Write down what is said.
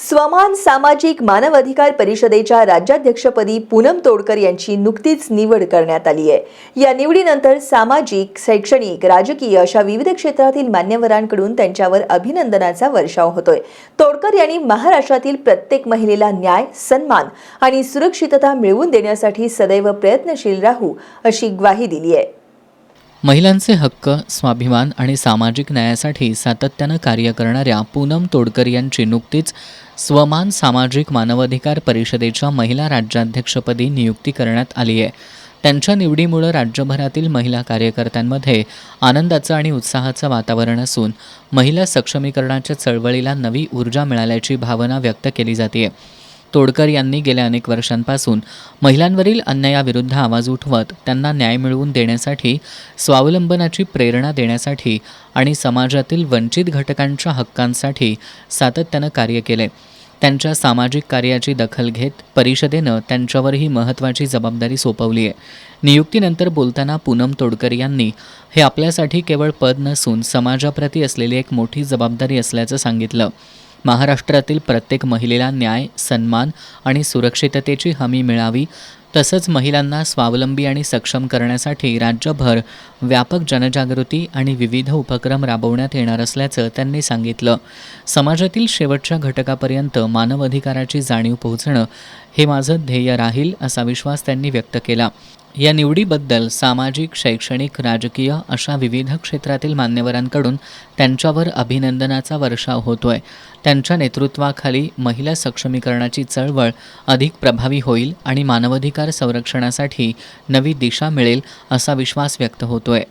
स्वमान सामाजिक मानवाधिकार परिषदेच्या राज्याध्यक्षपदी पूनम तोडकर यांची नुकतीच निवड करण्यात आली आहे। या निवडीनंतर सामाजिक, शैक्षणिक, राजकीय अशा विविध क्षेत्रातील मान्यवरांकडून त्यांच्यावर अभिनंदनाचा वर्षाव होतोय। तोडकर यांनी महाराष्ट्रातील प्रत्येक महिलेला न्याय, सन्मान आणि सुरक्षितता मिळवून देण्यासाठी सदैव प्रयत्नशील राहू अशी ग्वाही दिली आहे। महिलांचे हक्क, स्वाभिमान आणि सामाजिक न्यायासाठी सातत्यानं कार्य करणाऱ्या पूनम तोडकर यांची नुकतीच स्वमान सामाजिक मानवाधिकार परिषदेच्या महिला राज्याध्यक्षपदी नियुक्ती करण्यात आली आहे। त्यांच्या निवडीमुळे राज्यभरातील महिला कार्यकर्त्यांमध्ये आनंदाचं आणि उत्साहाचं वातावरण असून महिला सक्षमीकरणाच्या चळवळीला नवी ऊर्जा मिळाल्याची भावना व्यक्त केली जाते। तोडकर यांनी गेल्या अनेक वर्षांपासून महिलांवरील अन्यायाविरुद्ध आवाज उठवत त्यांना न्याय मिळवून देण्यासाठी, स्वावलंबनाची प्रेरणा देण्यासाठी आणि समाजातील वंचित घटकांच्या हक्कांसाठी सातत्यानं कार्य केले। त्यांच्या सामाजिक कार्याची दखल घेत परिषदेनं त्यांच्यावर ही महत्त्वाची जबाबदारी सोपवली आहे। नियुक्तीनंतर बोलताना पूनम तोडकर यांनी हे आपल्यासाठी केवळ पद नसून समाजाप्रती असलेली एक मोठी जबाबदारी असल्याचं सांगितलं। महाराष्ट्रातील प्रत्येक महिलेला न्याय, सन्मान आणि सुरक्षिततेची हमी मिळावी, तसंच महिलांना स्वावलंबी आणि सक्षम करण्यासाठी राज्यभर व्यापक जनजागृती आणि विविध उपक्रम राबवण्यात येणार असल्याचं त्यांनी सांगितलं। समाजातील शेवटच्या घटकापर्यंत मानवाधिकाराची जाणीव पोहोचणं हे माझं ध्येय राहील असा विश्वास त्यांनी व्यक्त केला। या निवडीबद्दल सामाजिक, शैक्षणिक, राजकीय अशा विविध क्षेत्रातील मान्यवरांकडून त्यांच्यावर अभिनंदनाचा वर्षाव होतोय। त्यांच्या नेतृत्वाखाली महिला सक्षमीकरणाची चळवळ अधिक प्रभावी होईल आणि मानवाधिकार संरक्षणासाठी नवी दिशा मिळेल असा विश्वास व्यक्त होतोय।